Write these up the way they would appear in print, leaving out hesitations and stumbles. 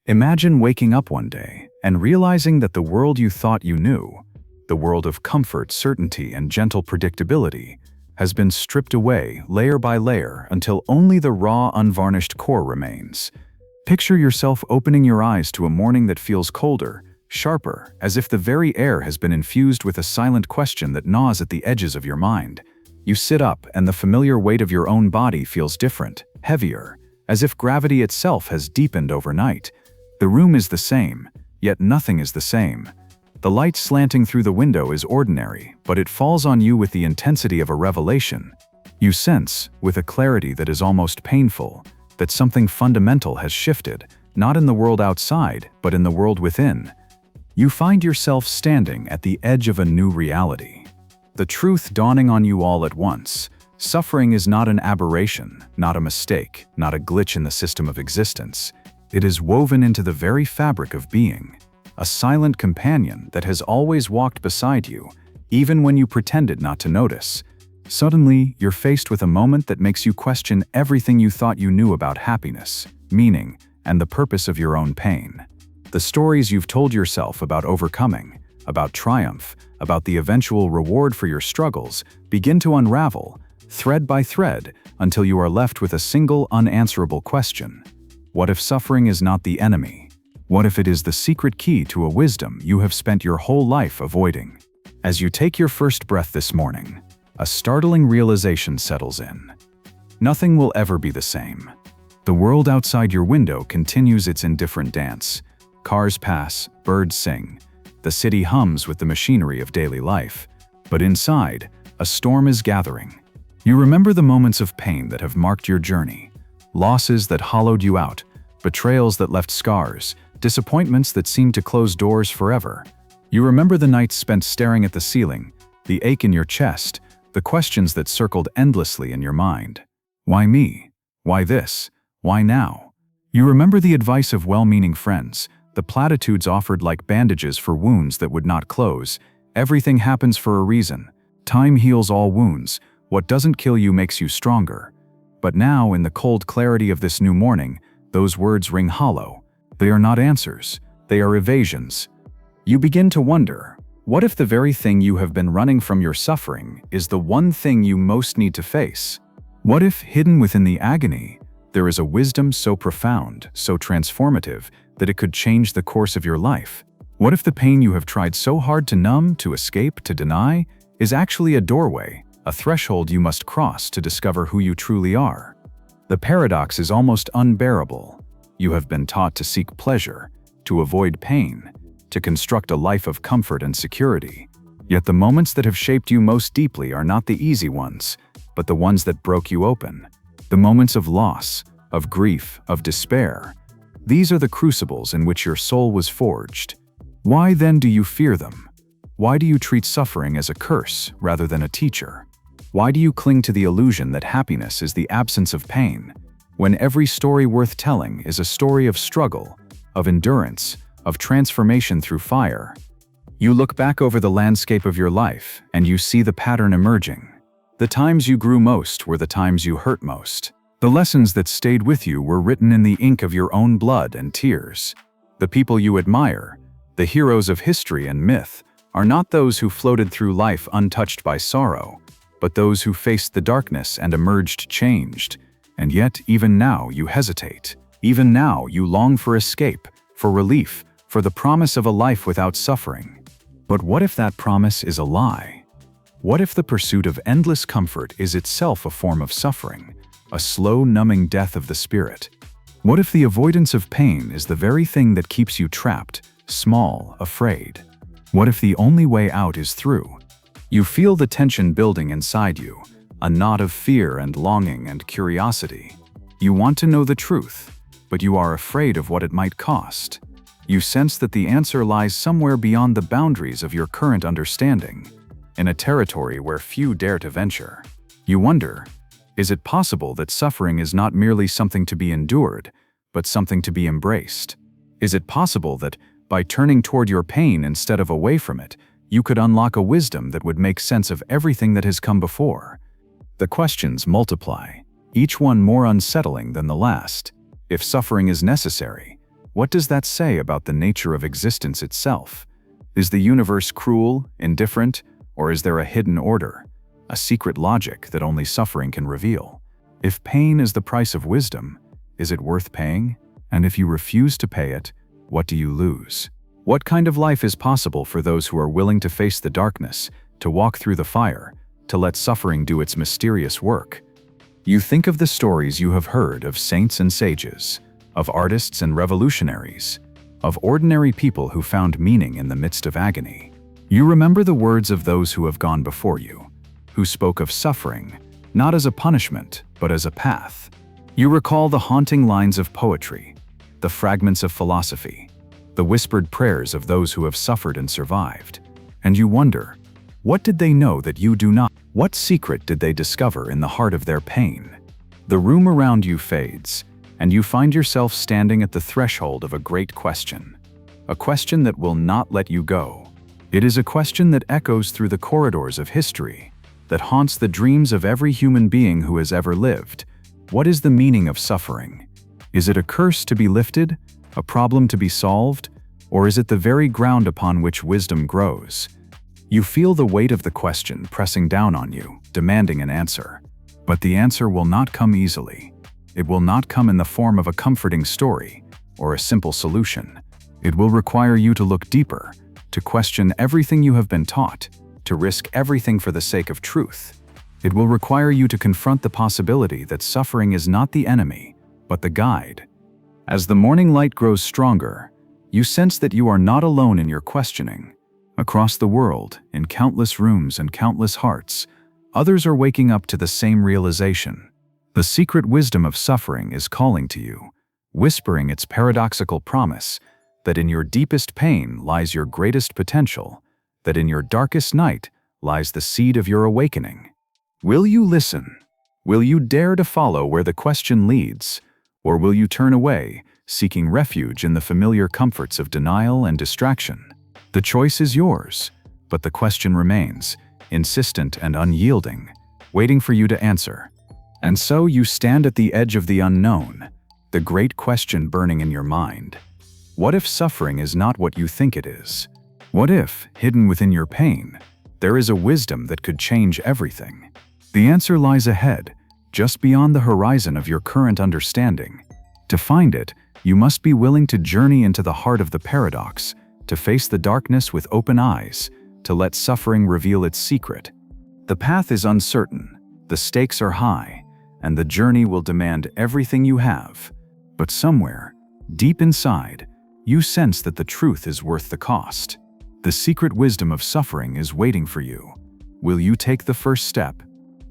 Imagine waking up one day and realizing that the world you thought you knew, the world of comfort, certainty, and gentle predictability, has been stripped away layer by layer until only the raw, unvarnished core remains. Picture yourself opening your eyes to a morning that feels colder, sharper, as if the very air has been infused with a silent question that gnaws at the edges of your mind. You sit up, and the familiar weight of your own body feels different, heavier, as if gravity itself has deepened overnight. The room is the same, yet nothing is the same. The light slanting through the window is ordinary, but it falls on you with the intensity of a revelation. You sense, with a clarity that is almost painful, that something fundamental has shifted, not in the world outside, but in the world within. You find yourself standing at the edge of a new reality. The truth dawning on you all at once. Suffering is not an aberration, not a mistake, not a glitch in the system of existence. It is woven into the very fabric of being, a silent companion that has always walked beside you, even when you pretended not to notice. Suddenly, you're faced with a moment that makes you question everything you thought you knew about happiness, meaning, and the purpose of your own pain. The stories you've told yourself about overcoming, about triumph, about the eventual reward for your struggles, begin to unravel, thread by thread, until you are left with a single unanswerable question. What if suffering is not the enemy? What if it is the secret key to a wisdom you have spent your whole life avoiding? As you take your first breath this morning, a startling realization settles in. Nothing will ever be the same. The world outside your window continues its indifferent dance. Cars pass, birds sing. The city hums with the machinery of daily life. But inside, a storm is gathering. You remember the moments of pain that have marked your journey, losses that hollowed you out, betrayals that left scars, disappointments that seemed to close doors forever. You remember the nights spent staring at the ceiling, the ache in your chest, the questions that circled endlessly in your mind. Why me? Why this? Why now? You remember the advice of well-meaning friends, the platitudes offered like bandages for wounds that would not close. Everything happens for a reason. Time heals all wounds. What doesn't kill you makes you stronger. But now, in the cold clarity of this new morning, those words ring hollow. They are not answers. They are evasions. You begin to wonder, what if the very thing you have been running from, your suffering, is the one thing you most need to face? What if, hidden within the agony, there is a wisdom so profound, so transformative, that it could change the course of your life? What if the pain you have tried so hard to numb, to escape, to deny, is actually a doorway, a threshold you must cross to discover who you truly are? The paradox is almost unbearable. You have been taught to seek pleasure, to avoid pain, to construct a life of comfort and security. Yet the moments that have shaped you most deeply are not the easy ones, but the ones that broke you open. The moments of loss, of grief, of despair. These are the crucibles in which your soul was forged. Why then do you fear them? Why do you treat suffering as a curse rather than a teacher? Why do you cling to the illusion that happiness is the absence of pain, when every story worth telling is a story of struggle, of endurance, of transformation through fire? You look back over the landscape of your life, and you see the pattern emerging. The times you grew most were the times you hurt most. The lessons that stayed with you were written in the ink of your own blood and tears. The people you admire, the heroes of history and myth, are not those who floated through life untouched by sorrow, but those who faced the darkness and emerged changed. And yet, even now, you hesitate. Even now, you long for escape, for relief, for the promise of a life without suffering. But what if that promise is a lie? What if the pursuit of endless comfort is itself a form of suffering, a slow, numbing death of the spirit? What if the avoidance of pain is the very thing that keeps you trapped, small, afraid? What if the only way out is through? You feel the tension building inside you, a knot of fear and longing and curiosity. You want to know the truth, but you are afraid of what it might cost. You sense that the answer lies somewhere beyond the boundaries of your current understanding, in a territory where few dare to venture. You wonder, is it possible that suffering is not merely something to be endured, but something to be embraced? Is it possible that, by turning toward your pain instead of away from it, you could unlock a wisdom that would make sense of everything that has come before? The questions multiply, each one more unsettling than the last. If suffering is necessary, What does that say about the nature of existence itself? Is the universe cruel, indifferent, or is there a hidden order, a secret logic that only suffering can reveal? If pain is the price of wisdom, is it worth paying? And if you refuse to pay it, what do you lose? What kind of life is possible for those who are willing to face the darkness, to walk through the fire, to let suffering do its mysterious work? You think of the stories you have heard of saints and sages, of artists and revolutionaries, of ordinary people who found meaning in the midst of agony. You remember the words of those who have gone before you, who spoke of suffering, not as a punishment, but as a path. You recall the haunting lines of poetry, the fragments of philosophy, the whispered prayers of those who have suffered and survived. And you wonder, what did they know that you do not? What secret did they discover in the heart of their pain? The room around you fades, and you find yourself standing at the threshold of a great question. A question that will not let you go. It is a question that echoes through the corridors of history, that haunts the dreams of every human being who has ever lived. What is the meaning of suffering? Is it a curse to be lifted, a problem to be solved, or is it the very ground upon which wisdom grows? You feel the weight of the question pressing down on you, demanding an answer. But the answer will not come easily. It will not come in the form of a comforting story or a simple solution. It will require you to look deeper, to question everything you have been taught, to risk everything for the sake of truth. It will require you to confront the possibility that suffering is not the enemy, but the guide. As the morning light grows stronger, you sense that you are not alone in your questioning. Across the world, in countless rooms and countless hearts, others are waking up to the same realization. The secret wisdom of suffering is calling to you, whispering its paradoxical promise that in your deepest pain lies your greatest potential, that in your darkest night lies the seed of your awakening. Will you listen? Will you dare to follow where the question leads? Or will you turn away, seeking refuge in the familiar comforts of denial and distraction? The choice is yours, but the question remains, insistent and unyielding, waiting for you to answer. And so you stand at the edge of the unknown, the great question burning in your mind. What if suffering is not what you think it is? What if, hidden within your pain, there is a wisdom that could change everything? The answer lies ahead, just beyond the horizon of your current understanding. To find it, you must be willing to journey into the heart of the paradox, to face the darkness with open eyes, to let suffering reveal its secret. The path is uncertain, the stakes are high, and the journey will demand everything you have. But somewhere, deep inside, you sense that the truth is worth the cost. The secret wisdom of suffering is waiting for you. Will you take the first step?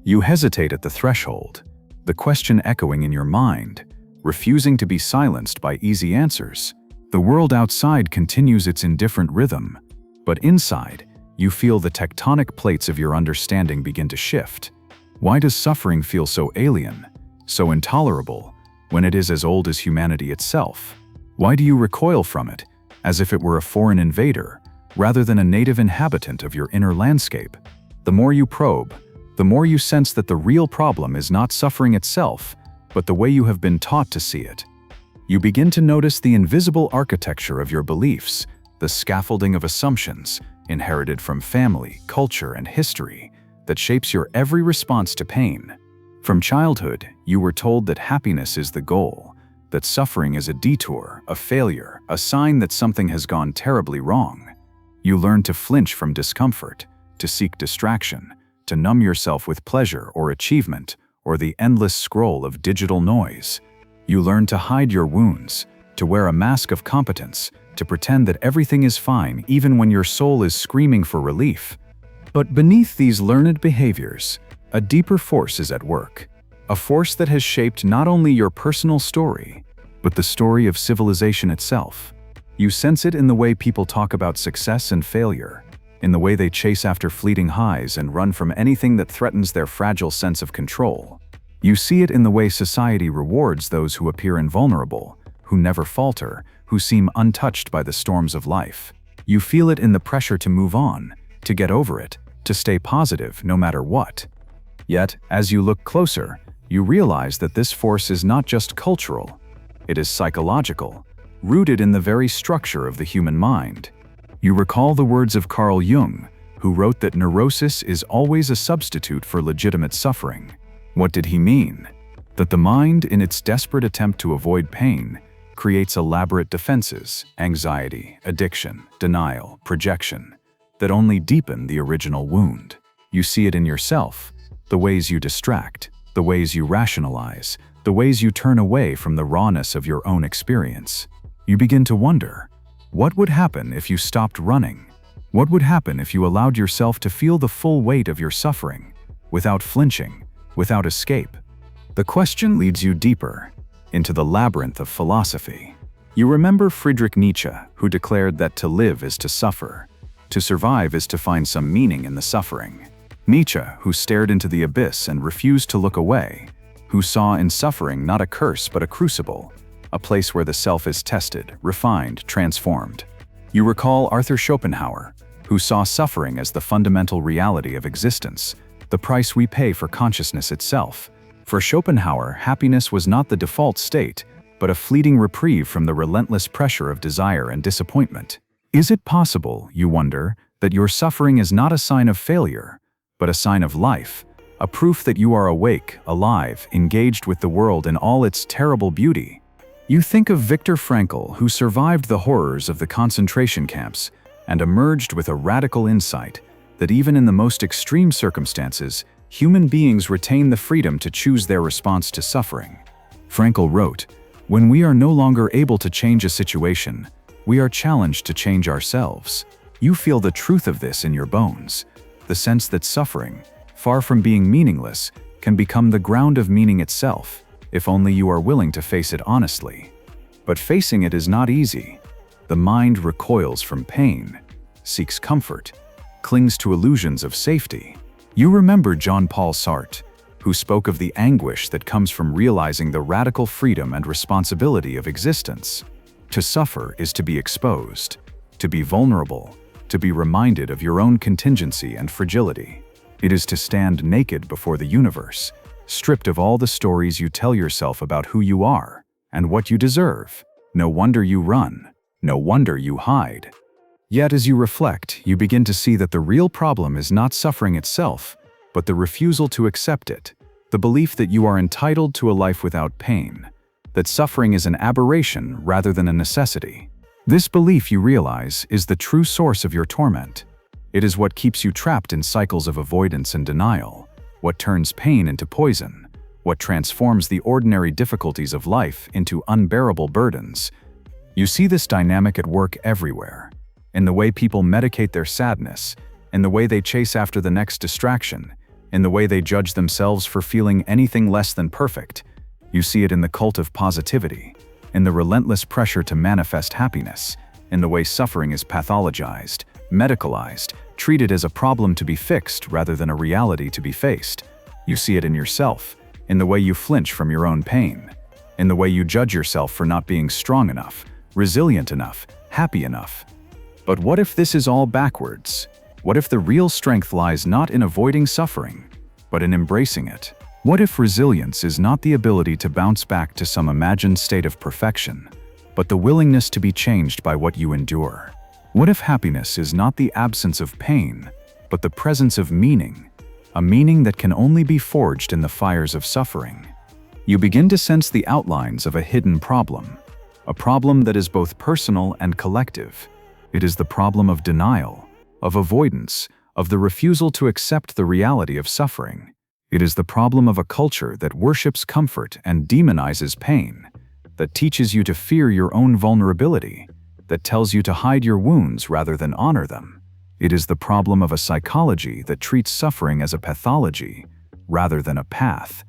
You hesitate at the threshold, the question echoing in your mind, refusing to be silenced by easy answers. The world outside continues its indifferent rhythm, but inside, you feel the tectonic plates of your understanding begin to shift. Why does suffering feel so alien, so intolerable, when it is as old as humanity itself? Why do you recoil from it, as if it were a foreign invader, rather than a native inhabitant of your inner landscape? The more you probe, the more you sense that the real problem is not suffering itself, but the way you have been taught to see it. You begin to notice the invisible architecture of your beliefs, the scaffolding of assumptions, inherited from family, culture, and history, that shapes your every response to pain. From childhood, you were told that happiness is the goal, that suffering is a detour, a failure, a sign that something has gone terribly wrong. You learn to flinch from discomfort, to seek distraction, to numb yourself with pleasure or achievement, or the endless scroll of digital noise. You learn to hide your wounds, to wear a mask of competence, to pretend that everything is fine even when your soul is screaming for relief. But beneath these learned behaviors, a deeper force is at work, a force that has shaped not only your personal story, but the story of civilization itself. You sense it in the way people talk about success and failure, in the way they chase after fleeting highs and run from anything that threatens their fragile sense of control. You see it in the way society rewards those who appear invulnerable, who never falter, who seem untouched by the storms of life. You feel it in the pressure to move on, to get over it, to stay positive no matter what. Yet, as you look closer, you realize that this force is not just cultural. It is psychological, rooted in the very structure of the human mind. You recall the words of Carl Jung, who wrote that neurosis is always a substitute for legitimate suffering. What did he mean? That the mind, in its desperate attempt to avoid pain, creates elaborate defenses, anxiety, addiction, denial, projection, that only deepen the original wound. You see it in yourself, the ways you distract, the ways you rationalize, the ways you turn away from the rawness of your own experience. You begin to wonder, what would happen if you stopped running? What would happen if you allowed yourself to feel the full weight of your suffering, without flinching, without escape? The question leads you deeper, into the labyrinth of philosophy. You remember Friedrich Nietzsche, who declared that to live is to suffer, to survive is to find some meaning in the suffering. Nietzsche, who stared into the abyss and refused to look away, who saw in suffering not a curse but a crucible, a place where the self is tested, refined, transformed. You recall Arthur Schopenhauer, who saw suffering as the fundamental reality of existence, the price we pay for consciousness itself. For Schopenhauer, happiness was not the default state, but a fleeting reprieve from the relentless pressure of desire and disappointment. Is it possible, you wonder, that your suffering is not a sign of failure, but a sign of life, a proof that you are awake, alive, engaged with the world in all its terrible beauty? You think of Viktor Frankl, who survived the horrors of the concentration camps and emerged with a radical insight that even in the most extreme circumstances, human beings retain the freedom to choose their response to suffering. Frankl wrote, "When we are no longer able to change a situation, we are challenged to change ourselves." You feel the truth of this in your bones, the sense that suffering, far from being meaningless, can become the ground of meaning itself, if only you are willing to face it honestly. But facing it is not easy. The mind recoils from pain, seeks comfort, clings to illusions of safety. You remember Jean-Paul Sartre, who spoke of the anguish that comes from realizing the radical freedom and responsibility of existence. To suffer is to be exposed, to be vulnerable, to be reminded of your own contingency and fragility. It is to stand naked before the universe, stripped of all the stories you tell yourself about who you are and what you deserve. No wonder you run. No wonder you hide. Yet as you reflect, you begin to see that the real problem is not suffering itself, but the refusal to accept it, the belief that you are entitled to a life without pain, that suffering is an aberration rather than a necessity. This belief, you realize, is the true source of your torment. It is what keeps you trapped in cycles of avoidance and denial, what turns pain into poison, what transforms the ordinary difficulties of life into unbearable burdens. You see this dynamic at work everywhere, in the way people medicate their sadness, in the way they chase after the next distraction, in the way they judge themselves for feeling anything less than perfect. You see it in the cult of positivity, in the relentless pressure to manifest happiness, in the way suffering is pathologized, medicalized, treated as a problem to be fixed rather than a reality to be faced. You see it in yourself, in the way you flinch from your own pain, in the way you judge yourself for not being strong enough, resilient enough, happy enough. But what if this is all backwards? What if the real strength lies not in avoiding suffering, but in embracing it? What if resilience is not the ability to bounce back to some imagined state of perfection, but the willingness to be changed by what you endure? What if happiness is not the absence of pain, but the presence of meaning, a meaning that can only be forged in the fires of suffering? You begin to sense the outlines of a hidden problem, a problem that is both personal and collective. It is the problem of denial, of avoidance, of the refusal to accept the reality of suffering. It is the problem of a culture that worships comfort and demonizes pain, that teaches you to fear your own vulnerability, that tells you to hide your wounds rather than honor them. It is the problem of a psychology that treats suffering as a pathology rather than a path.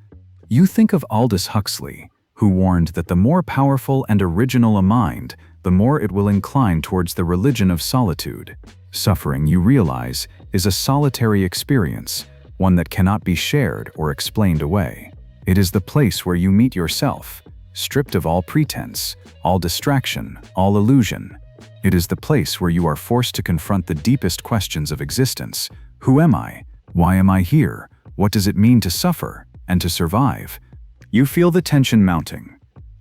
You think of Aldous Huxley, who warned that the more powerful and original a mind, the more it will incline towards the religion of solitude. Suffering, you realize, is a solitary experience, one that cannot be shared or explained away. It is the place where you meet yourself, stripped of all pretense, all distraction, all illusion. It is the place where you are forced to confront the deepest questions of existence. Who am I? Why am I here? What does it mean to suffer and to survive? You feel the tension mounting,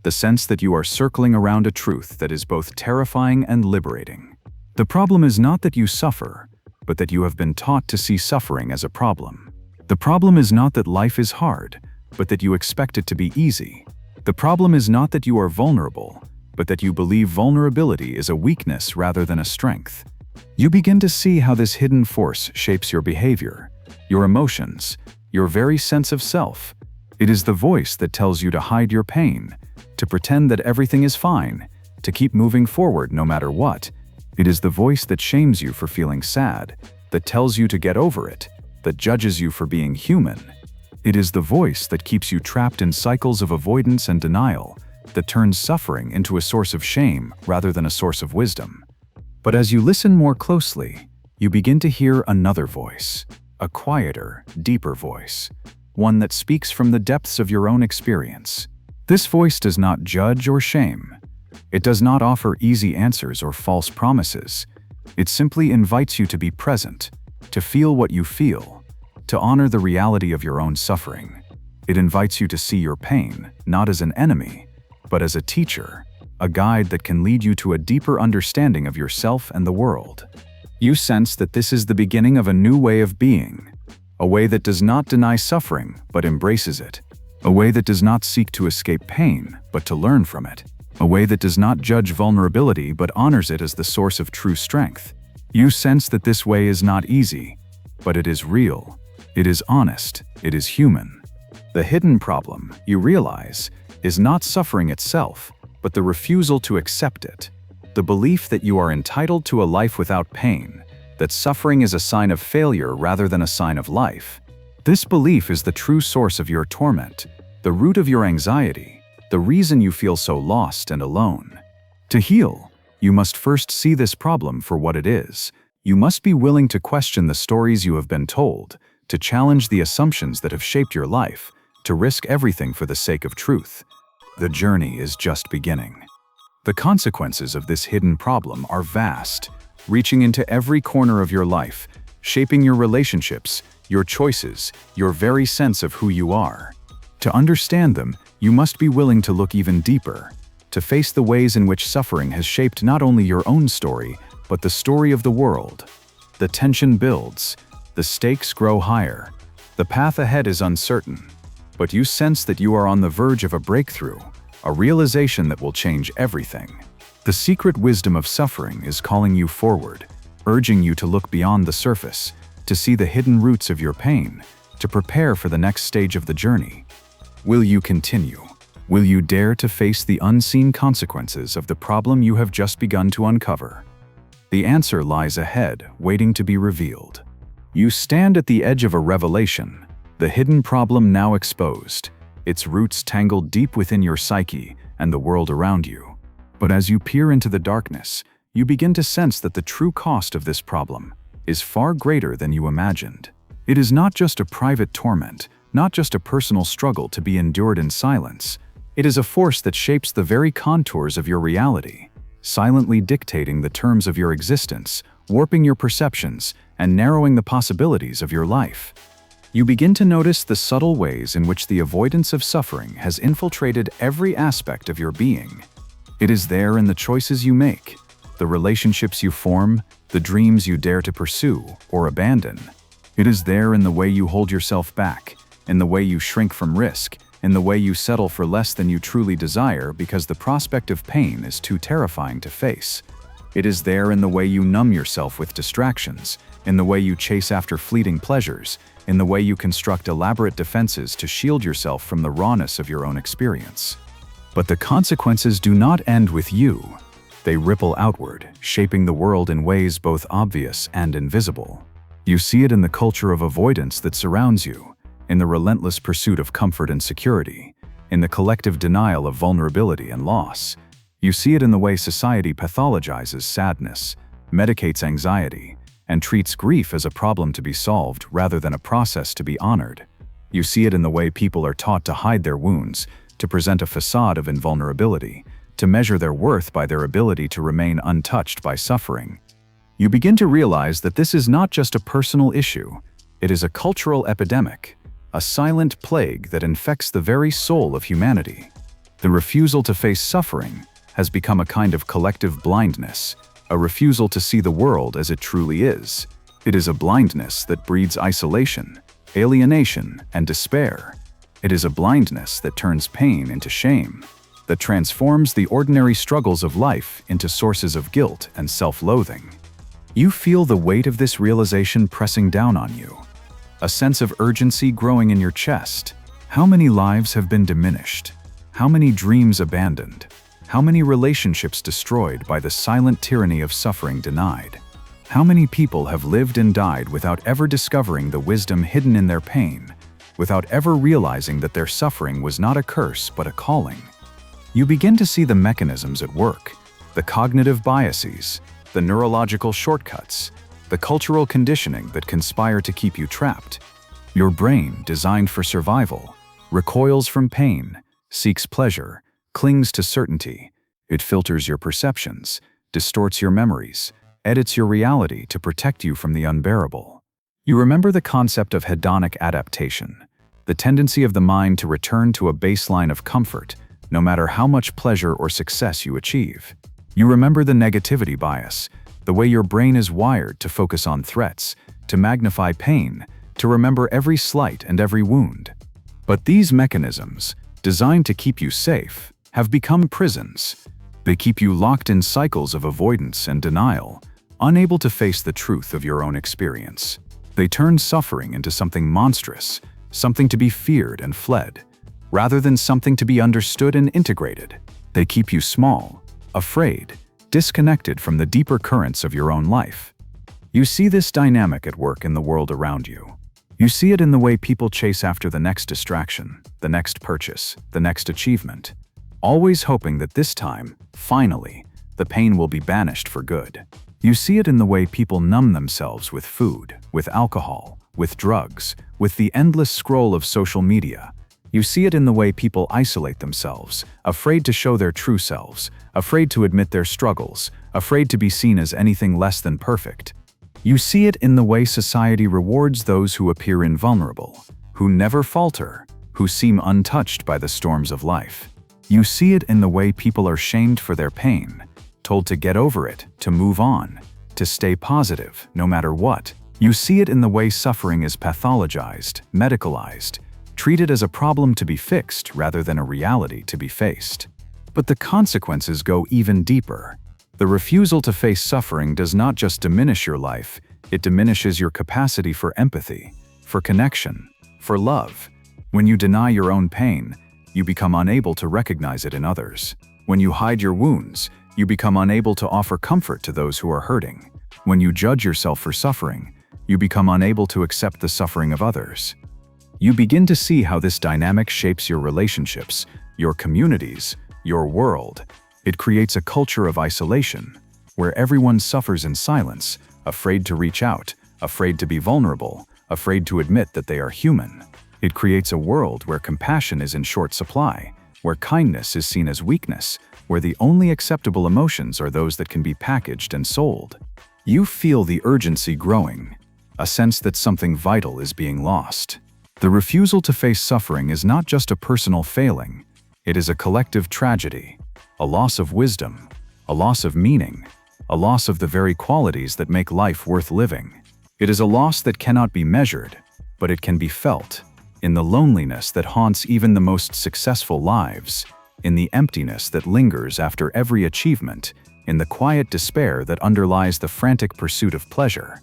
the sense that you are circling around a truth that is both terrifying and liberating. The problem is not that you suffer, but that you have been taught to see suffering as a problem. The problem is not that life is hard, but that you expect it to be easy. The problem is not that you are vulnerable, but that you believe vulnerability is a weakness rather than a strength. You begin to see how this hidden force shapes your behavior, your emotions, your very sense of self. It is the voice that tells you to hide your pain, to pretend that everything is fine, to keep moving forward no matter what. It is the voice that shames you for feeling sad, that tells you to get over it, that judges you for being human. It is the voice that keeps you trapped in cycles of avoidance and denial, that turns suffering into a source of shame rather than a source of wisdom. But as you listen more closely, you begin to hear another voice, a quieter, deeper voice, one that speaks from the depths of your own experience. This voice does not judge or shame. It does not offer easy answers or false promises. It simply invites you to be present, to feel what you feel, to honor the reality of your own suffering. It invites you to see your pain, not as an enemy, but as a teacher, a guide that can lead you to a deeper understanding of yourself and the world. You sense that this is the beginning of a new way of being, a way that does not deny suffering but embraces it, a way that does not seek to escape pain but to learn from it, a way that does not judge vulnerability but honors it as the source of true strength. You sense that this way is not easy, but it is real, it is honest, it is human. The hidden problem, you realize, is not suffering itself, but the refusal to accept it. The belief that you are entitled to a life without pain, that suffering is a sign of failure rather than a sign of life. This belief is the true source of your torment, the root of your anxiety, the reason you feel so lost and alone. To heal, you must first see this problem for what it is. You must be willing to question the stories you have been told, to challenge the assumptions that have shaped your life, to risk everything for the sake of truth. The journey is just beginning. The consequences of this hidden problem are vast, reaching into every corner of your life, shaping your relationships, your choices, your very sense of who you are. To understand them, you must be willing to look even deeper, to face the ways in which suffering has shaped not only your own story, but the story of the world. The tension builds, the stakes grow higher, the path ahead is uncertain, but you sense that you are on the verge of a breakthrough, a realization that will change everything. The secret wisdom of suffering is calling you forward, urging you to look beyond the surface, to see the hidden roots of your pain, to prepare for the next stage of the journey. Will you continue? Will you dare to face the unseen consequences of the problem you have just begun to uncover? The answer lies ahead, waiting to be revealed. You stand at the edge of a revelation, the hidden problem now exposed, its roots tangled deep within your psyche and the world around you. But as you peer into the darkness, you begin to sense that the true cost of this problem is far greater than you imagined. It is not just a private torment, not just a personal struggle to be endured in silence. It is a force that shapes the very contours of your reality, silently dictating the terms of your existence, warping your perceptions, and narrowing the possibilities of your life. You begin to notice the subtle ways in which the avoidance of suffering has infiltrated every aspect of your being. It is there in the choices you make, the relationships you form, the dreams you dare to pursue or abandon. It is there in the way you hold yourself back, in the way you shrink from risk, in the way you settle for less than you truly desire because the prospect of pain is too terrifying to face. It is there in the way you numb yourself with distractions, in the way you chase after fleeting pleasures, in the way you construct elaborate defenses to shield yourself from the rawness of your own experience. But the consequences do not end with you. They ripple outward, shaping the world in ways both obvious and invisible. You see it in the culture of avoidance that surrounds you, in the relentless pursuit of comfort and security, in the collective denial of vulnerability and loss. You see it in the way society pathologizes sadness, medicates anxiety, and treats grief as a problem to be solved rather than a process to be honored. You see it in the way people are taught to hide their wounds, to present a facade of invulnerability, to measure their worth by their ability to remain untouched by suffering. You begin to realize that this is not just a personal issue, it is a cultural epidemic, a silent plague that infects the very soul of humanity. The refusal to face suffering has become a kind of collective blindness, a refusal to see the world as it truly is. It is a blindness that breeds isolation, alienation, and despair. It is a blindness that turns pain into shame, that transforms the ordinary struggles of life into sources of guilt and self-loathing. You feel the weight of this realization pressing down on you, a sense of urgency growing in your chest. How many lives have been diminished? How many dreams abandoned? How many relationships destroyed by the silent tyranny of suffering denied? How many people have lived and died without ever discovering the wisdom hidden in their pain, without ever realizing that their suffering was not a curse but a calling? You begin to see the mechanisms at work, the cognitive biases, the neurological shortcuts, the cultural conditioning that conspire to keep you trapped. Your brain, designed for survival, recoils from pain, seeks pleasure, clings to certainty. It filters your perceptions, distorts your memories, edits your reality to protect you from the unbearable. You remember the concept of hedonic adaptation, the tendency of the mind to return to a baseline of comfort, no matter how much pleasure or success you achieve. You remember the negativity bias, the way your brain is wired to focus on threats, to magnify pain, to remember every slight and every wound. But these mechanisms, designed to keep you safe, have become prisons. They keep you locked in cycles of avoidance and denial, unable to face the truth of your own experience. They turn suffering into something monstrous, something to be feared and fled, rather than something to be understood and integrated. They keep you small, afraid, disconnected from the deeper currents of your own life. You see this dynamic at work in the world around you. You see it in the way people chase after the next distraction, the next purchase, the next achievement, always hoping that this time, finally, the pain will be banished for good. You see it in the way people numb themselves with food, with alcohol, with drugs, with the endless scroll of social media. You see it in the way people isolate themselves, afraid to show their true selves, afraid to admit their struggles, afraid to be seen as anything less than perfect. You see it in the way society rewards those who appear invulnerable, who never falter, who seem untouched by the storms of life. You see it in the way people are shamed for their pain, told to get over it, to move on, to stay positive, no matter what. You see it in the way suffering is pathologized, medicalized, treated as a problem to be fixed rather than a reality to be faced. But the consequences go even deeper. The refusal to face suffering does not just diminish your life, it diminishes your capacity for empathy, for connection, for love. When you deny your own pain, you become unable to recognize it in others. When you hide your wounds, you become unable to offer comfort to those who are hurting. When you judge yourself for suffering, you become unable to accept the suffering of others. You begin to see how this dynamic shapes your relationships, your communities, your world. It creates a culture of isolation, where everyone suffers in silence, afraid to reach out, afraid to be vulnerable, afraid to admit that they are human. It creates a world where compassion is in short supply, where kindness is seen as weakness, where the only acceptable emotions are those that can be packaged and sold. You feel the urgency growing, a sense that something vital is being lost. The refusal to face suffering is not just a personal failing, it is a collective tragedy, a loss of wisdom, a loss of meaning, a loss of the very qualities that make life worth living. It is a loss that cannot be measured, but it can be felt, in the loneliness that haunts even the most successful lives, in the emptiness that lingers after every achievement, in the quiet despair that underlies the frantic pursuit of pleasure.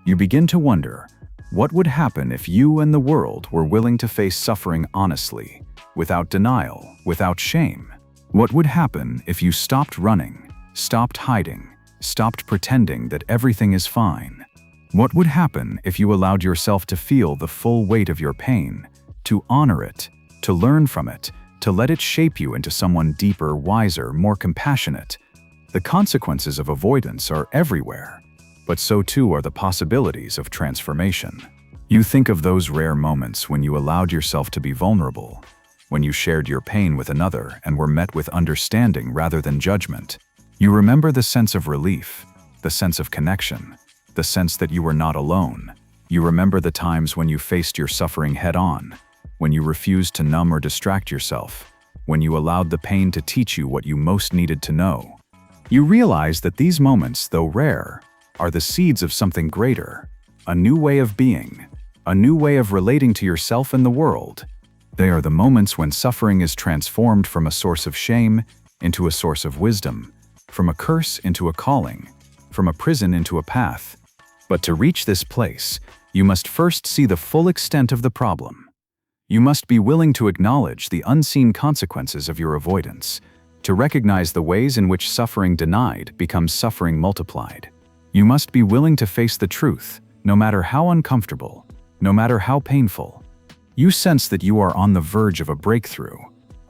You begin to wonder, what would happen if you and the world were willing to face suffering honestly, without denial, without shame? What would happen if you stopped running, stopped hiding, stopped pretending that everything is fine? What would happen if you allowed yourself to feel the full weight of your pain, to honor it, to learn from it, to let it shape you into someone deeper, wiser, more compassionate? The consequences of avoidance are everywhere, but so too are the possibilities of transformation. You think of those rare moments when you allowed yourself to be vulnerable, when you shared your pain with another and were met with understanding rather than judgment. You remember the sense of relief, the sense of connection, the sense that you were not alone. You remember the times when you faced your suffering head-on, when you refused to numb or distract yourself, when you allowed the pain to teach you what you most needed to know. You realize that these moments, though rare, are the seeds of something greater, a new way of being, a new way of relating to yourself and the world. They are the moments when suffering is transformed from a source of shame into a source of wisdom, from a curse into a calling, from a prison into a path. But to reach this place, you must first see the full extent of the problem. You must be willing to acknowledge the unseen consequences of your avoidance, to recognize the ways in which suffering denied becomes suffering multiplied. You must be willing to face the truth, no matter how uncomfortable, no matter how painful. You sense that you are on the verge of a breakthrough,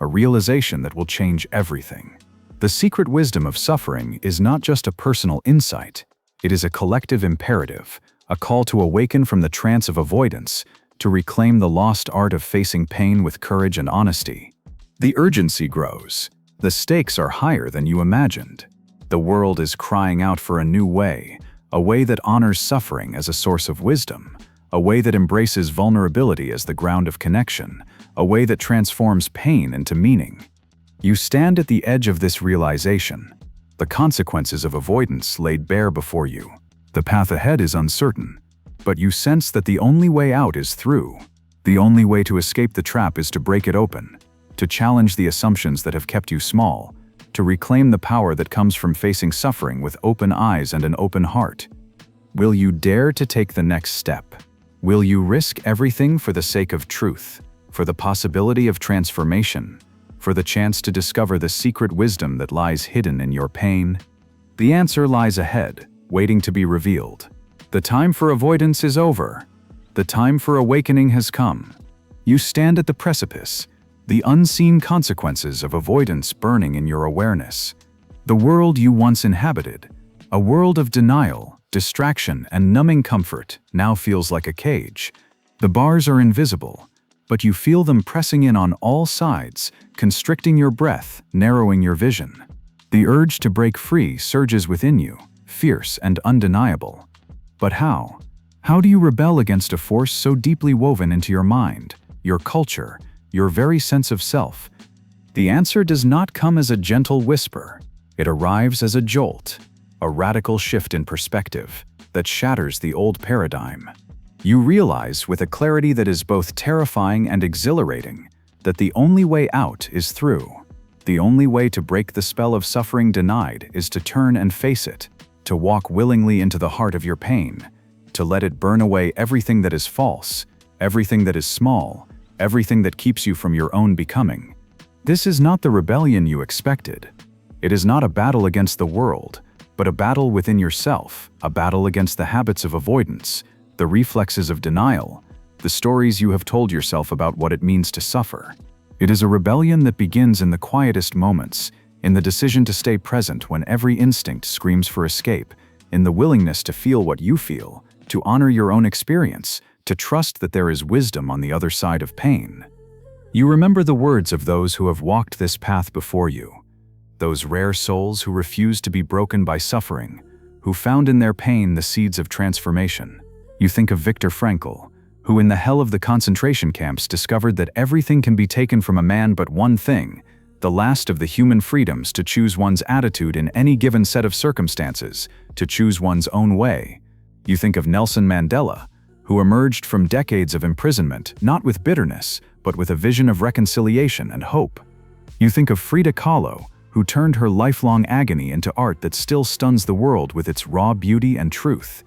a realization that will change everything. The secret wisdom of suffering is not just a personal insight, it is a collective imperative, a call to awaken from the trance of avoidance, to reclaim the lost art of facing pain with courage and honesty. The urgency grows. The stakes are higher than you imagined. The world is crying out for a new way, a way that honors suffering as a source of wisdom, a way that embraces vulnerability as the ground of connection, a way that transforms pain into meaning. You stand at the edge of this realization, the consequences of avoidance laid bare before you. The path ahead is uncertain, but you sense that the only way out is through. The only way to escape the trap is to break it open, to challenge the assumptions that have kept you small, to reclaim the power that comes from facing suffering with open eyes and an open heart. Will you dare to take the next step? Will you risk everything for the sake of truth, for the possibility of transformation, for the chance to discover the secret wisdom that lies hidden in your pain? The answer lies ahead, waiting to be revealed. The time for avoidance is over. The time for awakening has come. You stand at the precipice, the unseen consequences of avoidance burning in your awareness. The world you once inhabited, a world of denial, distraction, and numbing comfort, now feels like a cage. The bars are invisible, but you feel them pressing in on all sides, constricting your breath, narrowing your vision. The urge to break free surges within you, fierce and undeniable. But how? How do you rebel against a force so deeply woven into your mind, your culture, your very sense of self? The answer does not come as a gentle whisper. It arrives as a jolt, a radical shift in perspective that shatters the old paradigm. You realize with a clarity that is both terrifying and exhilarating that the only way out is through. The only way to break the spell of suffering denied is to turn and face it, to walk willingly into the heart of your pain, to let it burn away everything that is false, everything that is small, everything that keeps you from your own becoming. This is not the rebellion you expected. It is not a battle against the world, but a battle within yourself, a battle against the habits of avoidance, the reflexes of denial, the stories you have told yourself about what it means to suffer. It is a rebellion that begins in the quietest moments, in the decision to stay present when every instinct screams for escape, in the willingness to feel what you feel, to honor your own experience, to trust that there is wisdom on the other side of pain. You remember the words of those who have walked this path before you, those rare souls who refused to be broken by suffering, who found in their pain the seeds of transformation. You think of Viktor Frankl, who in the hell of the concentration camps discovered that everything can be taken from a man but one thing, the last of the human freedoms to choose one's attitude in any given set of circumstances, to choose one's own way. You think of Nelson Mandela, who emerged from decades of imprisonment not with bitterness, but with a vision of reconciliation and hope. You think of Frida Kahlo, who turned her lifelong agony into art that still stuns the world with its raw beauty and truth.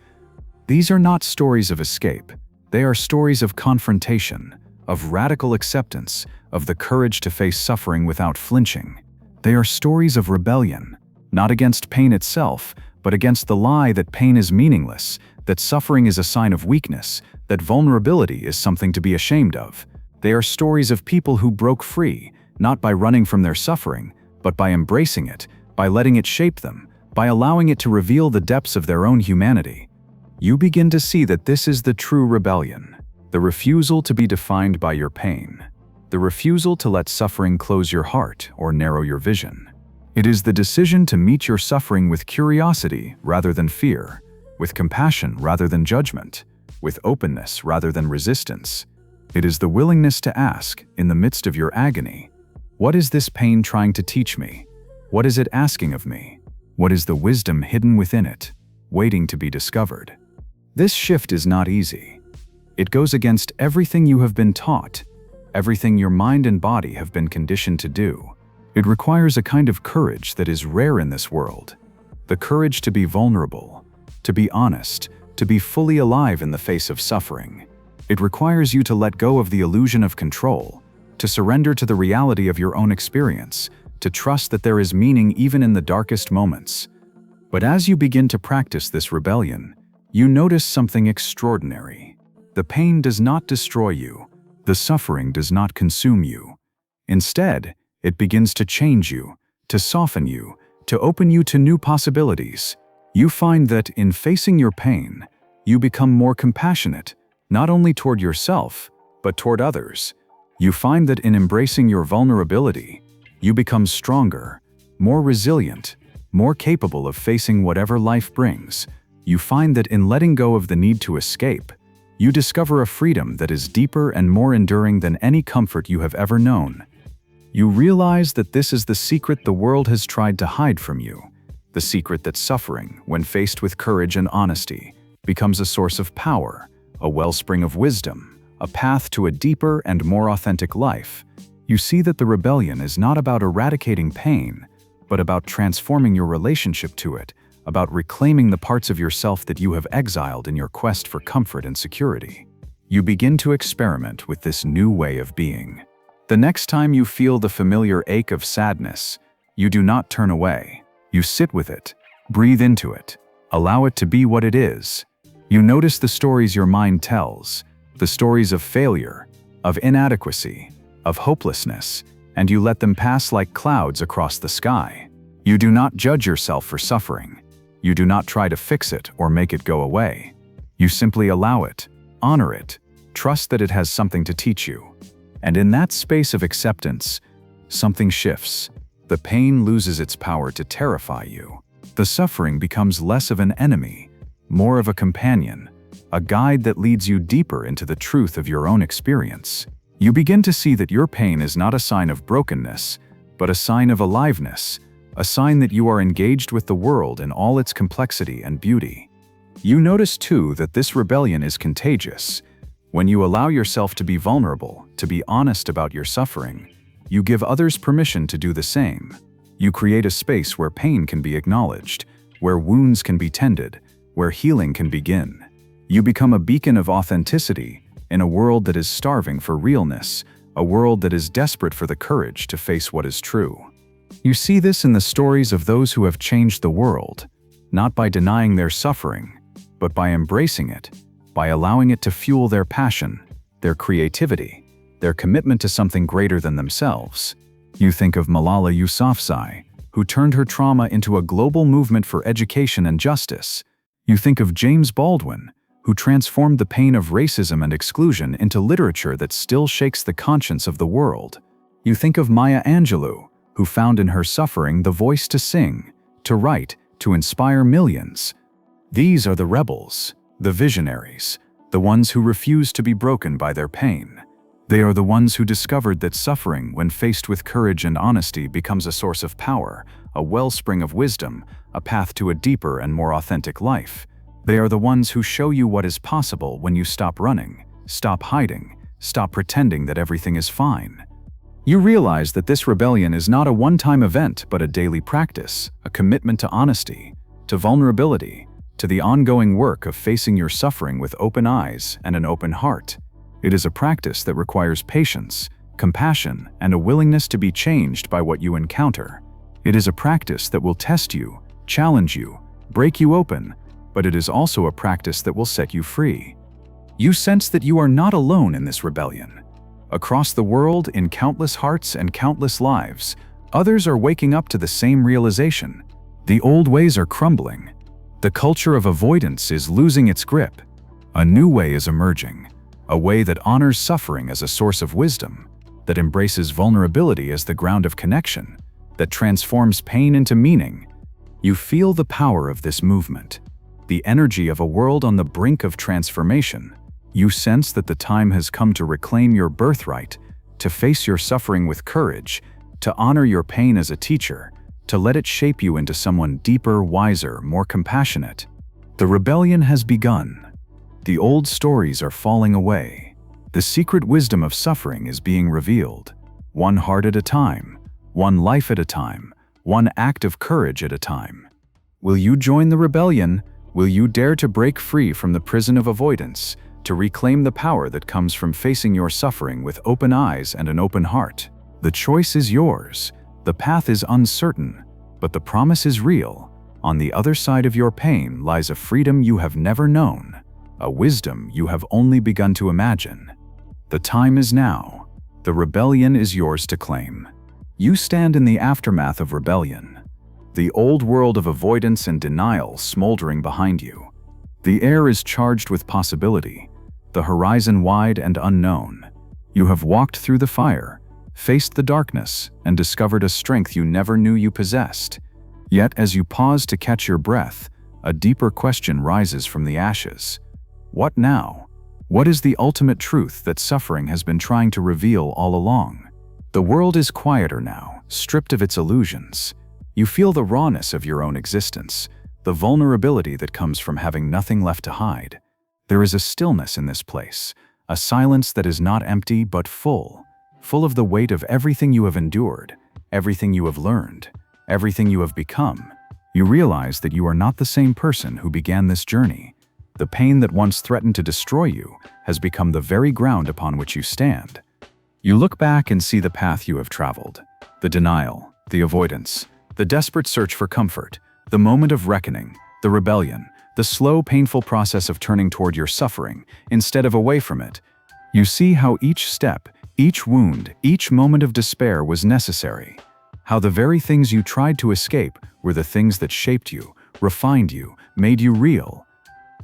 These are not stories of escape. They are stories of confrontation, of radical acceptance, of the courage to face suffering without flinching. They are stories of rebellion, not against pain itself, but against the lie that pain is meaningless, that suffering is a sign of weakness, that vulnerability is something to be ashamed of. They are stories of people who broke free, not by running from their suffering, but by embracing it, by letting it shape them, by allowing it to reveal the depths of their own humanity. You begin to see that this is the true rebellion, the refusal to be defined by your pain, the refusal to let suffering close your heart or narrow your vision. It is the decision to meet your suffering with curiosity rather than fear, with compassion rather than judgment, with openness rather than resistance. It is the willingness to ask, in the midst of your agony, What is this pain trying to teach me? What is it asking of me? What is the wisdom hidden within it, waiting to be discovered? This shift is not easy. It goes against everything you have been taught, everything your mind and body have been conditioned to do. It requires a kind of courage that is rare in this world. The courage to be vulnerable, to be honest, to be fully alive in the face of suffering. It requires you to let go of the illusion of control, to surrender to the reality of your own experience, to trust that there is meaning even in the darkest moments. But as you begin to practice this rebellion, you notice something extraordinary. The pain does not destroy you. The suffering does not consume you. Instead, it begins to change you, to soften you, to open you to new possibilities. You find that in facing your pain, you become more compassionate, not only toward yourself, but toward others. You find that in embracing your vulnerability, you become stronger, more resilient, more capable of facing whatever life brings. You find that in letting go of the need to escape, you discover a freedom that is deeper and more enduring than any comfort you have ever known. You realize that this is the secret the world has tried to hide from you, the secret that suffering, when faced with courage and honesty, becomes a source of power, a wellspring of wisdom, a path to a deeper and more authentic life. You see that the rebellion is not about eradicating pain, but about transforming your relationship to it, about reclaiming the parts of yourself that you have exiled in your quest for comfort and security. You begin to experiment with this new way of being. The next time you feel the familiar ache of sadness, you do not turn away. You sit with it, breathe into it, allow it to be what it is. You notice the stories your mind tells, the stories of failure, of inadequacy, of hopelessness, and you let them pass like clouds across the sky. You do not judge yourself for suffering. You do not try to fix it or make it go away. You simply allow it, honor it, trust that it has something to teach you. And in that space of acceptance, something shifts. The pain loses its power to terrify you. The suffering becomes less of an enemy, more of a companion, a guide that leads you deeper into the truth of your own experience. You begin to see that your pain is not a sign of brokenness, but a sign of aliveness, a sign that you are engaged with the world in all its complexity and beauty. You notice too that this rebellion is contagious. When you allow yourself to be vulnerable, to be honest about your suffering, you give others permission to do the same. You create a space where pain can be acknowledged, where wounds can be tended, where healing can begin. You become a beacon of authenticity in a world that is starving for realness, a world that is desperate for the courage to face what is true. You see this in the stories of those who have changed the world, not by denying their suffering, but by embracing it, by allowing it to fuel their passion, their creativity, their commitment to something greater than themselves. You think of Malala Yousafzai, who turned her trauma into a global movement for education and justice. You think of James Baldwin, who transformed the pain of racism and exclusion into literature that still shakes the conscience of the world. You think of Maya Angelou, who found in her suffering the voice to sing, to write, to inspire millions. These are the rebels, the visionaries, the ones who refuse to be broken by their pain. They are the ones who discovered that suffering, when faced with courage and honesty, becomes a source of power, a wellspring of wisdom, a path to a deeper and more authentic life. They are the ones who show you what is possible when you stop running, stop hiding, stop pretending that everything is fine. You realize that this rebellion is not a one-time event, but a daily practice, a commitment to honesty, to vulnerability, to the ongoing work of facing your suffering with open eyes and an open heart. It is a practice that requires patience, compassion, and a willingness to be changed by what you encounter. It is a practice that will test you, challenge you, break you open, but it is also a practice that will set you free. You sense that you are not alone in this rebellion. Across the world, in countless hearts and countless lives, others are waking up to the same realization. The old ways are crumbling. The culture of avoidance is losing its grip. A new way is emerging, a way that honors suffering as a source of wisdom, that embraces vulnerability as the ground of connection, that transforms pain into meaning. You feel the power of this movement, the energy of a world on the brink of transformation. You sense that the time has come to reclaim your birthright, to face your suffering with courage, to honor your pain as a teacher, to let it shape you into someone deeper, wiser, more compassionate. The rebellion has begun. The old stories are falling away. The secret wisdom of suffering is being revealed, one heart at a time, one life at a time, one act of courage at a time. Will you join the rebellion? Will you dare to break free from the prison of avoidance, to reclaim the power that comes from facing your suffering with open eyes and an open heart? The choice is yours. The path is uncertain, but the promise is real. On the other side of your pain lies a freedom you have never known, a wisdom you have only begun to imagine. The time is now. The rebellion is yours to claim. You stand in the aftermath of rebellion, the old world of avoidance and denial smoldering behind you. The air is charged with possibility, the horizon wide and unknown. You have walked through the fire, faced the darkness, and discovered a strength you never knew you possessed. Yet, as you pause to catch your breath, a deeper question rises from the ashes. What now? What is the ultimate truth that suffering has been trying to reveal all along? The world is quieter now, stripped of its illusions. You feel the rawness of your own existence, the vulnerability that comes from having nothing left to hide. There is a stillness in this place, a silence that is not empty but full of the weight of everything you have endured, everything you have learned, everything you have become. You realize that you are not the same person who began this journey. The pain that once threatened to destroy you has become the very ground upon which you stand. You look back and see the path you have traveled, the denial, the avoidance, the desperate search for comfort, the moment of reckoning, the rebellion, the slow, painful process of turning toward your suffering instead of away from it. You see how each step, each wound, each moment of despair was necessary. How the very things you tried to escape were the things that shaped you, refined you, made you real.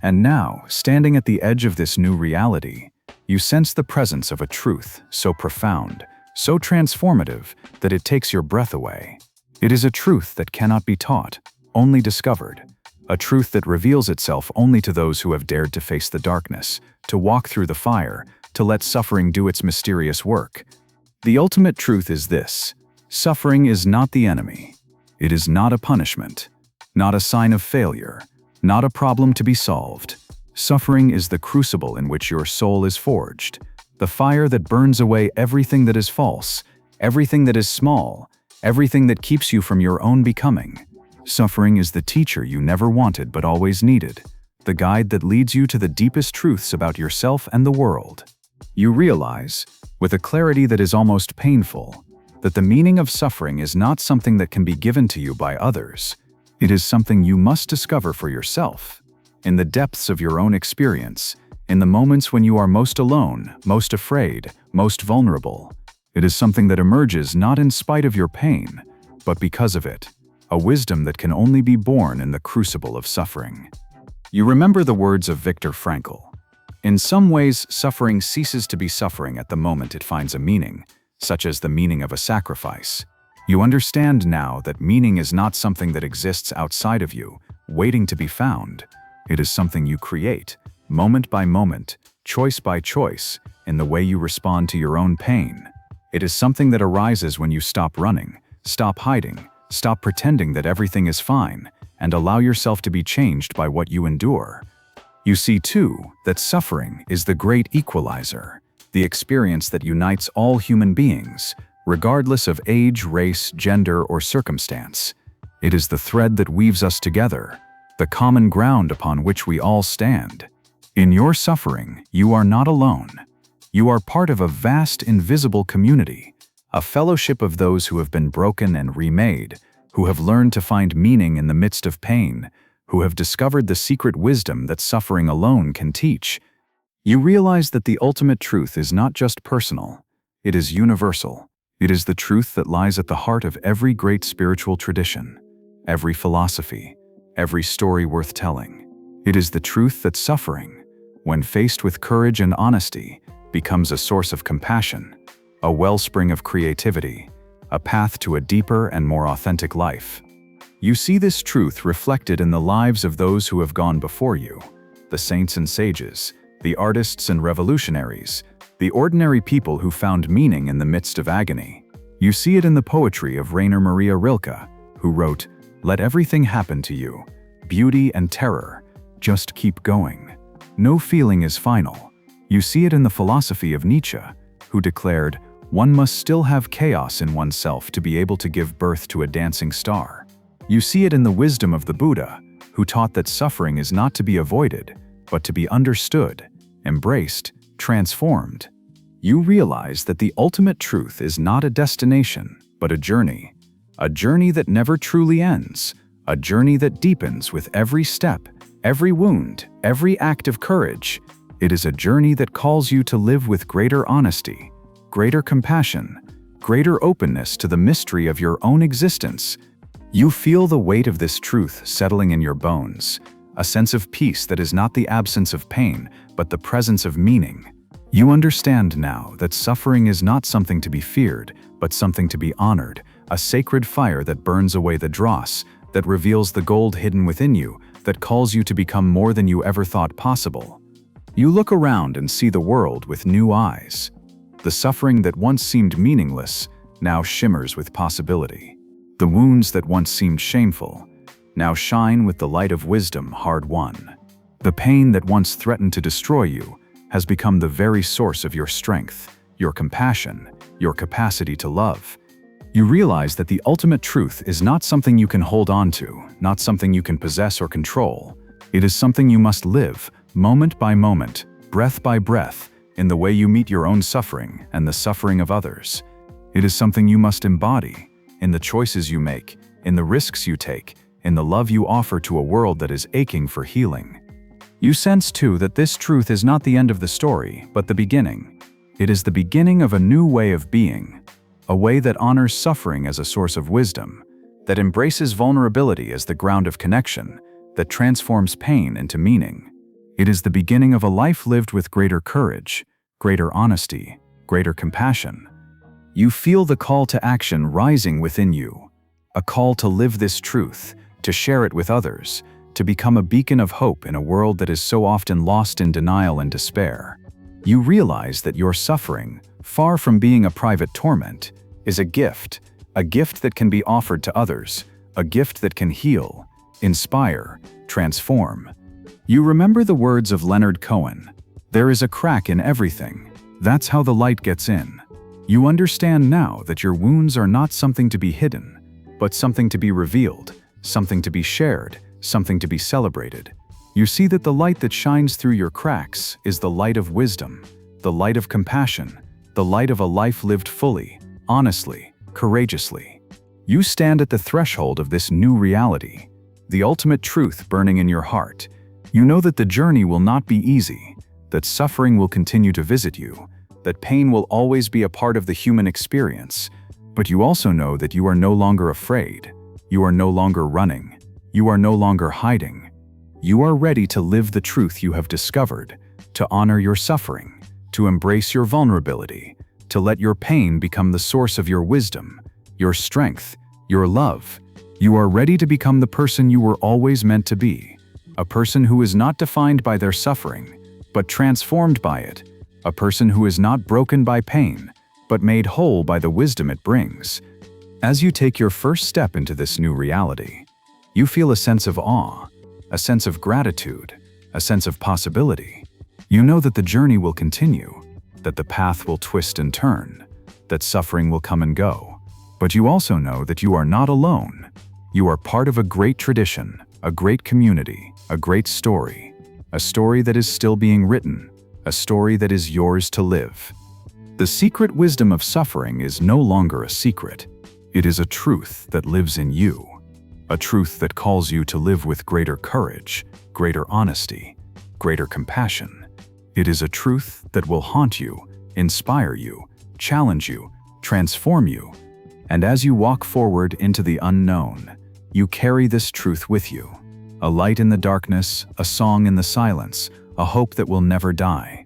And now, standing at the edge of this new reality, you sense the presence of a truth so profound, so transformative, that it takes your breath away. It is a truth that cannot be taught, only discovered. A truth that reveals itself only to those who have dared to face the darkness, to walk through the fire, to let suffering do its mysterious work. The ultimate truth is this: suffering is not the enemy. It is not a punishment, not a sign of failure, not a problem to be solved. Suffering is the crucible in which your soul is forged, the fire that burns away everything that is false, everything that is small, everything that keeps you from your own becoming. Suffering is the teacher you never wanted but always needed, the guide that leads you to the deepest truths about yourself and the world. You realize, with a clarity that is almost painful, that the meaning of suffering is not something that can be given to you by others. It is something you must discover for yourself, in the depths of your own experience, in the moments when you are most alone, most afraid, most vulnerable. It is something that emerges not in spite of your pain, but because of it, a wisdom that can only be born in the crucible of suffering. You remember the words of Viktor Frankl. In some ways, suffering ceases to be suffering at the moment it finds a meaning, such as the meaning of a sacrifice. You understand now that meaning is not something that exists outside of you, waiting to be found. It is something you create, moment by moment, choice by choice, in the way you respond to your own pain. It is something that arises when you stop running, stop hiding, stop pretending that everything is fine, and allow yourself to be changed by what you endure. You see, too, that suffering is the great equalizer, the experience that unites all human beings, regardless of age, race, gender, or circumstance. It is the thread that weaves us together, the common ground upon which we all stand. In your suffering, you are not alone. You are part of a vast, invisible community, a fellowship of those who have been broken and remade, who have learned to find meaning in the midst of pain, who have discovered the secret wisdom that suffering alone can teach. You realize that the ultimate truth is not just personal, it is universal. It is the truth that lies at the heart of every great spiritual tradition, every philosophy, every story worth telling. It is the truth that suffering, when faced with courage and honesty, becomes a source of compassion, a wellspring of creativity, a path to a deeper and more authentic life. You see this truth reflected in the lives of those who have gone before you, the saints and sages, the artists and revolutionaries, the ordinary people who found meaning in the midst of agony. You see it in the poetry of Rainer Maria Rilke, who wrote, "Let everything happen to you, beauty and terror, just keep going. No feeling is final." You see it in the philosophy of Nietzsche, who declared, "One must still have chaos in oneself to be able to give birth to a dancing star." You see it in the wisdom of the Buddha, who taught that suffering is not to be avoided, but to be understood, embraced, transformed. You realize that the ultimate truth is not a destination, but a journey that never truly ends, a journey that deepens with every step, every wound, every act of courage. It is a journey that calls you to live with greater honesty, greater compassion, greater openness to the mystery of your own existence. You feel the weight of this truth settling in your bones, a sense of peace that is not the absence of pain, but the presence of meaning. You understand now that suffering is not something to be feared, but something to be honored, a sacred fire that burns away the dross, that reveals the gold hidden within you, that calls you to become more than you ever thought possible. You look around and see the world with new eyes. The suffering that once seemed meaningless now shimmers with possibility. The wounds that once seemed shameful now shine with the light of wisdom hard-won. The pain that once threatened to destroy you has become the very source of your strength, your compassion, your capacity to love. You realize that the ultimate truth is not something you can hold on to, not something you can possess or control. It is something you must live, moment by moment, breath by breath, in the way you meet your own suffering and the suffering of others. It is something you must embody, in the choices you make, in the risks you take, in the love you offer to a world that is aching for healing. You sense too that this truth is not the end of the story, but the beginning. It is the beginning of a new way of being, a way that honors suffering as a source of wisdom, that embraces vulnerability as the ground of connection, that transforms pain into meaning. It is the beginning of a life lived with greater courage, greater honesty, greater compassion. You feel the call to action rising within you, a call to live this truth, to share it with others, to become a beacon of hope in a world that is so often lost in denial and despair. You realize that your suffering, far from being a private torment, is a gift that can be offered to others, a gift that can heal, inspire, transform. You remember the words of Leonard Cohen, "There is a crack in everything. That's how the light gets in." You understand now that your wounds are not something to be hidden, but something to be revealed, something to be shared, something to be celebrated. You see that the light that shines through your cracks is the light of wisdom, the light of compassion, the light of a life lived fully, honestly, courageously. You stand at the threshold of this new reality, the ultimate truth burning in your heart. You know that the journey will not be easy, that suffering will continue to visit you, that pain will always be a part of the human experience, but you also know that you are no longer afraid, you are no longer running, you are no longer hiding. You are ready to live the truth you have discovered, to honor your suffering, to embrace your vulnerability, to let your pain become the source of your wisdom, your strength, your love. You are ready to become the person you were always meant to be, a person who is not defined by their suffering, but transformed by it, a person who is not broken by pain, but made whole by the wisdom it brings. As you take your first step into this new reality, you feel a sense of awe, a sense of gratitude, a sense of possibility. You know that the journey will continue, that the path will twist and turn, that suffering will come and go. But you also know that you are not alone. You are part of a great tradition, a great community, a great story, a story that is still being written, a story that is yours to live. The secret wisdom of suffering is no longer a secret. It is a truth that lives in you. A truth that calls you to live with greater courage, greater honesty, greater compassion. It is a truth that will haunt you, inspire you, challenge you, transform you. And as you walk forward into the unknown, you carry this truth with you. A light in the darkness, a song in the silence, a hope that will never die.